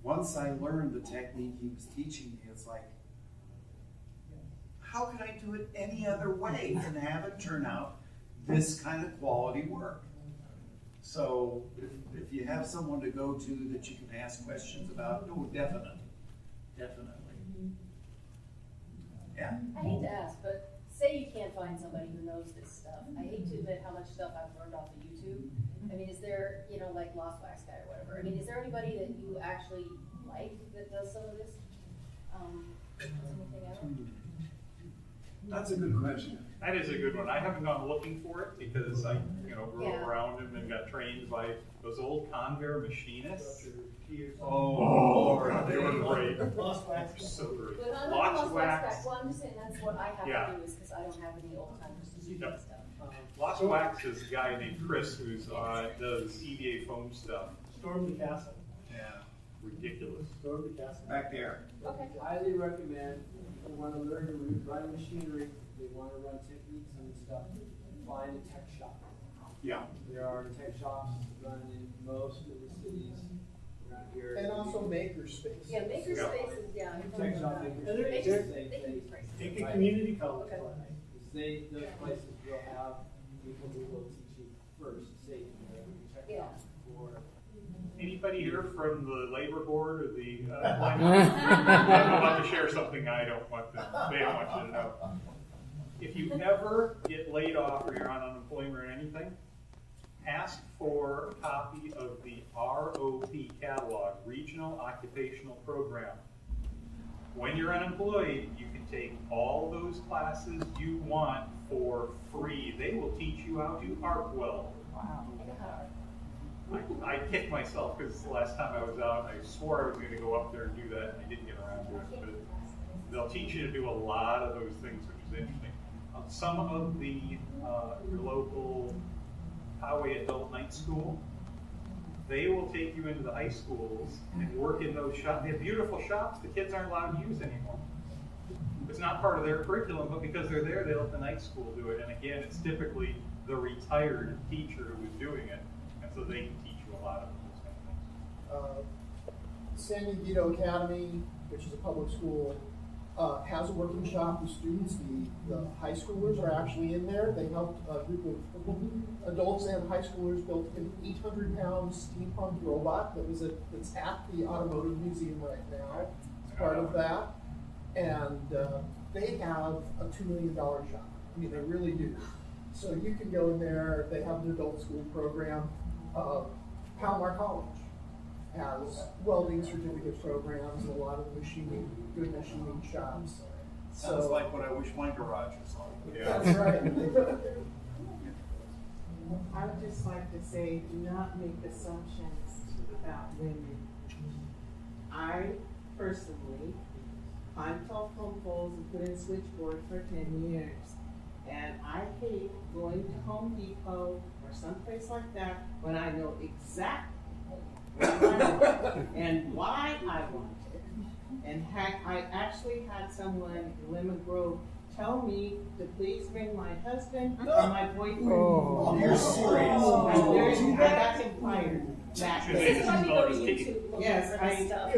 once I learned the technique he was teaching me, it's like, how could I do it any other way and have it turn out this kind of quality work? So if you have someone to go to that you can ask questions about, no, definitely. Yeah. I hate to ask, but say you can't find somebody who knows this stuff. I hate to admit how much stuff I've learned off of YouTube. I mean, is there, like Lost Wax Guy or whatever, I mean, is there anybody that you actually like that does some of this? Anything else? That's a good question. That is a good one. I haven't gone looking for it because I, grew around him and got trained by those old conveyor machinists. Oh, they were great. Lost Wax. So great. But I'm Lots not of Lost wax. Wax. Well, I'm just saying that's what I have to do is because I don't have any old timers to do that stuff. Lots of Wax is a guy named Chris who's does EVA foam stuff. Storm the Castle. Yeah. Ridiculous. Storm the Castle. Back there. Okay. Highly recommend, if you want to learn to run machinery, they want to run techniques and stuff, find a tech shop. Yeah. There are tech shops run in most of the cities around here. And also makerspace. Yeah, makerspace is, Tech shop, Take a community college class. those places will have people who will teach you first, safety, check Yeah. out for. Anybody here from the labor board or the I'm about to share something they don't want you to know. If you ever get laid off or you're on unemployment or anything, ask for a copy of the ROP catalog, Regional Occupational Program. When you're unemployed, you can take all those classes you want for free. They will teach you how to arc weld. Wow. I kicked myself because the last time I was out, I swore I was going to go up there and do that, and I didn't get around to it. But they'll teach you to do a lot of those things, which is interesting. Some of the your local highway adult night school, they will take you into the high schools and work in those shops. They have beautiful shops the kids aren't allowed to use anymore. It's not part of their curriculum, but because they're there, they let the night school do it. And again, it's typically the retired teacher who is doing it. So they can teach you a lot of those kind of things. San Diego Academy, which is a public school, has a working shop with students. The high schoolers are actually in there. They helped a group of adults and high schoolers build an 800-pound steampunk robot that's at the Automotive Museum right now. It's part of that. And they have a $2 million shop. I mean, they really do. So you can go in there. They have an adult school program. Palomar College has welding certificate programs and a lot of good machining shops. Sounds like what I wish my garage was like. Yeah. That's right. I would just like to say, do not make assumptions about women. I personally, climbed tall phone poles and put in switchboard for 10 years. And I hate going to Home Depot or someplace like that when I know exactly what I want and why I want it. And I actually had someone in Lemon Grove tell me to please bring my husband or my boyfriend. Oh, you're serious? I got him fired. This is why we go to YouTube. Yes, I stuff. I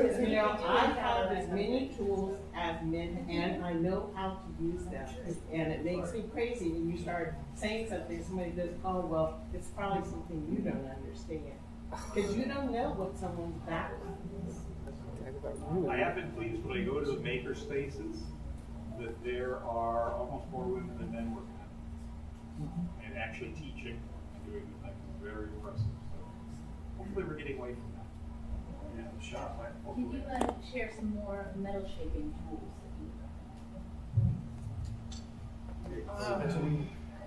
have as many tools as men, and I know how to use them. And it makes me crazy when you start saying something, somebody goes, oh, well, it's probably something you don't understand. Because you don't know what someone's background is. I have been pleased when I go to the maker spaces that there are almost more women than men working on it. And actually teaching and doing the things is very impressive. So hopefully we're getting away from that. Yeah, the shop might Can you share some more metal shaping tools that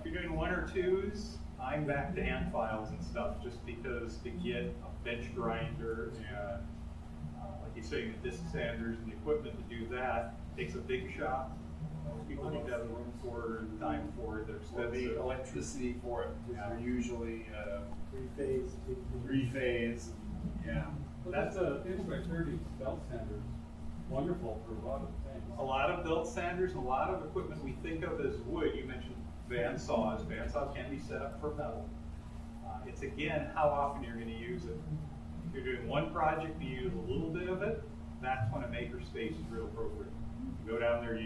you If you're doing 1 or 2s, I'm back to hand files and stuff just because to get a bench grinder and like you say, the disc sanders and the equipment to do that takes a big shop. Most people don't have the room for it, the time for it, they're expensive. The electricity for it, because they're usually Three-phase. three-phase. Yeah. Well, that's a 30 belt sander. Wonderful for a lot of things. A lot of belt sanders, a lot of equipment we think of as wood. You mentioned bandsaws. Bandsaws can be set up for metal. It's again how often you're going to use it. If you're doing one project and you use a little bit of it, that's when a makerspace is real appropriate. You go down there,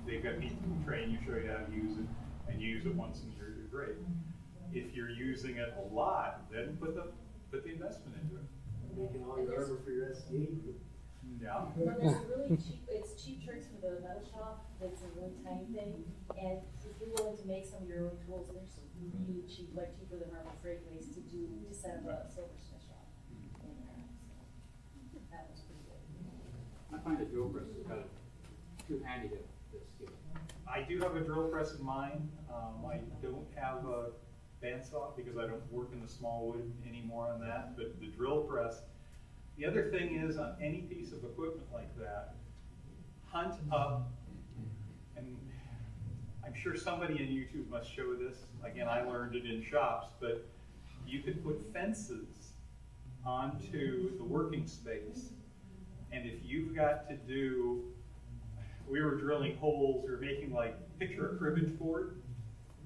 they've got people who train you, show you how to use it, and you use it once in a year, you're great. If you're using it a lot, then put the investment into it. Making all your armor for your SCA group. Yeah. Well, there's really cheap, it's cheap tricks for the metal shop, that's a really tiny thing, and if you're willing to make some of your own tools, there's some really cheap, like cheaper than Harbor Freight ways to set up a silversmith shop in there. So that was pretty good. I find a drill press is kind of too handy to skill. I do have a drill press in mine. I don't have a bandsaw because I don't work in the small wood anymore on that, but the drill press. The other thing is on any piece of equipment like that, hunt up, and I'm sure somebody in YouTube must show this. Again, I learned it in shops, but you could put fences onto the working space. And if you've got to do, we were drilling holes, we were making like, picture a cribbage board.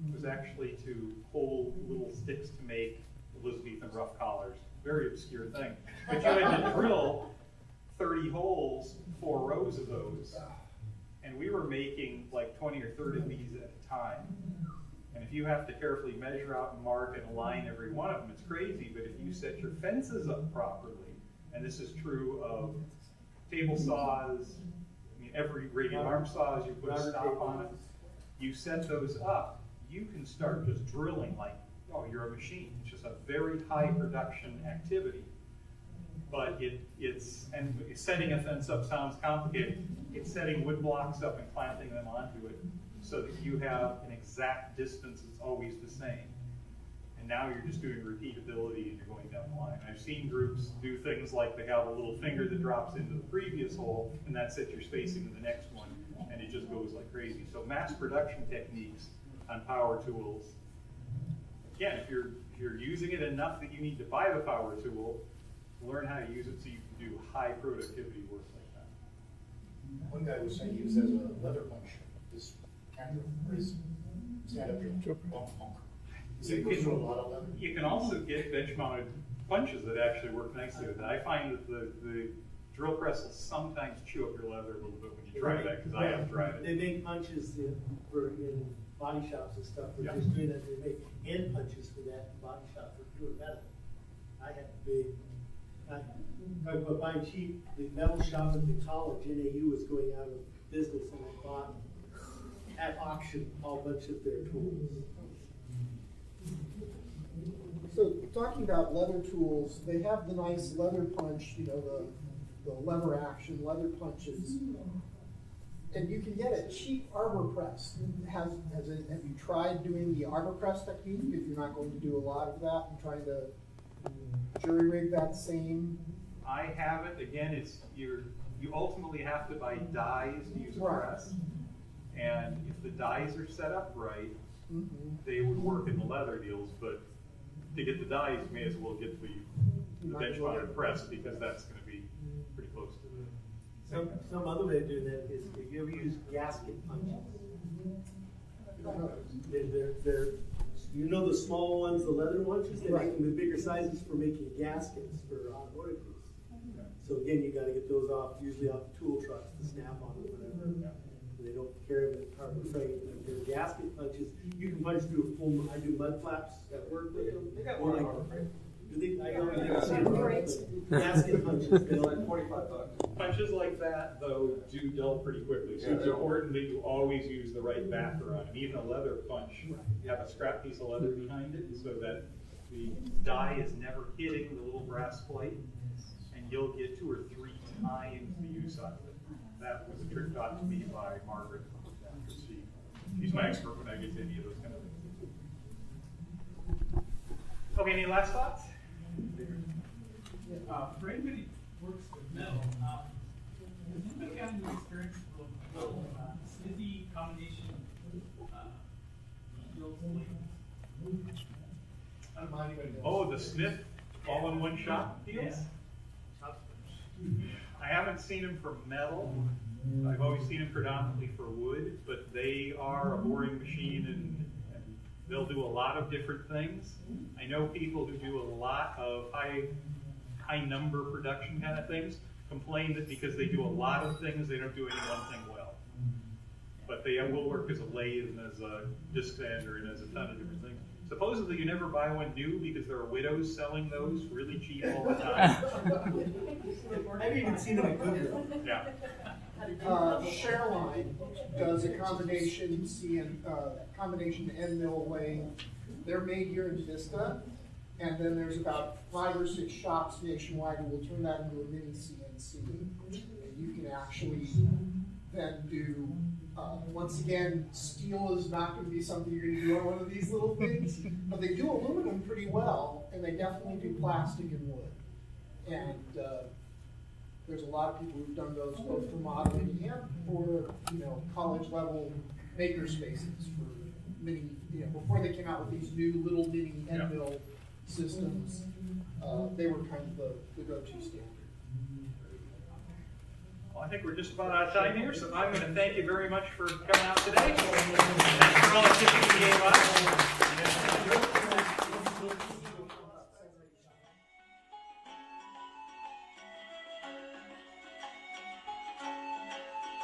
It was actually to hold little sticks to make Elizabethan rough collars. Very obscure thing. But you had to drill 30 holes, 4 rows of those. And we were making like 20 or 30 of these at a time. And if you have to carefully measure out and mark and align every one of them, it's crazy. But if you set your fences up properly, and this is true of table saws, I mean, every radial arm saws, you put a stop on it, you set those up, you can start just drilling like, oh, you're a machine. It's just a very high production activity. But it's setting a fence up sounds complicated. It's setting wood blocks up and planting them onto it so that you have an exact distance that's always the same. And now you're just doing repeatability and you're going down the line. I've seen groups do things like they have a little finger that drops into the previous hole and that sets your spacing to the next one, and it just goes like crazy. So mass production techniques on power tools. Again, if you're using it enough that you need to buy the power tool, learn how to use it so you can do high productivity work like that. One guy was saying he was as a leather punch. This kind of stand up your bonk. You can also get bench-mounted punches that actually work nicely with it. I find that the drill press will sometimes chew up your leather a little bit when you try that, because I have tried it. They make punches in body shops and stuff. We're just doing that. They make end punches for that in body shops for doing metal. I had a big, talking about buying cheap, the metal shop at the college, NAU, was going out of business, and I bought at auction a whole bunch of their tools. So talking about leather tools, they have the nice leather punch, you know, the lever action leather punches. And you can get a cheap arbor press. Have you tried doing the arbor press technique if you're not going to do a lot of that and trying to jury rig that same? I haven't. Again, you ultimately have to buy dies to use a press. And if the dies are set up right, they would work in the leather deals, but to get the dies, you may as well get the bench-mounted press, because that's going to be pretty close to the Some other way of doing that is, if you ever use gasket punches, they're you know the small ones, the leather punches, they make them in bigger sizes for making gaskets for automotive use. So again, you got to get those off, usually off the tool trucks, the Snap-on or whatever. They don't carry them at Harbor Freight. They're gasket punches. You can punch through a full. I do mud flaps at work with them. They got one at Harbor Freight. Do they? I don't see gasket punches. They're like $45. Punches like that, though, do dull pretty quickly. So it's important that you always use the right backer on it. Even a leather punch, you have a scrap piece of leather behind it so that the die is never hitting the little brass plate, and you'll get 2 or 3 times the use out of it. That was a trick taught to me by Margaret. She's my expert when I get to any of those kind of things. Okay, any last thoughts? For anybody who works with metal, has anybody got any experience with smithy combination skills? I don't mind anybody else. Oh, the Smith all-in-one shop deals? I haven't seen them for metal. I've always seen them predominantly for wood, but they are a boring machine and they'll do a lot of different things. I know people who do a lot of high number production kind of things complain that because they do a lot of things, they don't do any one thing well. But they will work as a lathe and as a disc sander and as a ton of different things. Supposedly you never buy one new because there are widows selling those really cheap all the time. I've even seen them at Goodwill. Yeah. Shareline does a combination combination end mill lathe. They're made here in Vista, and then there's about 5 or 6 shops nationwide who will turn that into a mini CNC. And you can actually then do, once again, steel is not going to be something you're going to do on one of these little things, but they do aluminum pretty well, and they definitely do plastic and wood. And there's a lot of people who've done those both for modeling and for, college level maker spaces for mini, before they came out with these new little mini end mill systems, they were kind of the go-to standard. Well, I think we're just about out of time here, so I'm going to thank you very much for coming out today. Thanks for all the tips you gave us.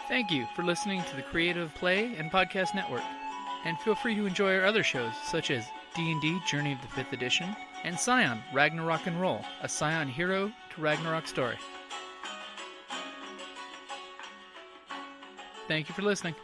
Thank you for listening to the Creative Play and Podcast Network. And feel free to enjoy our other shows, such as D&D Journey of the 5th Edition, and Scion Ragnarok and Roll, a Scion hero to Ragnarok story. Thank you for listening.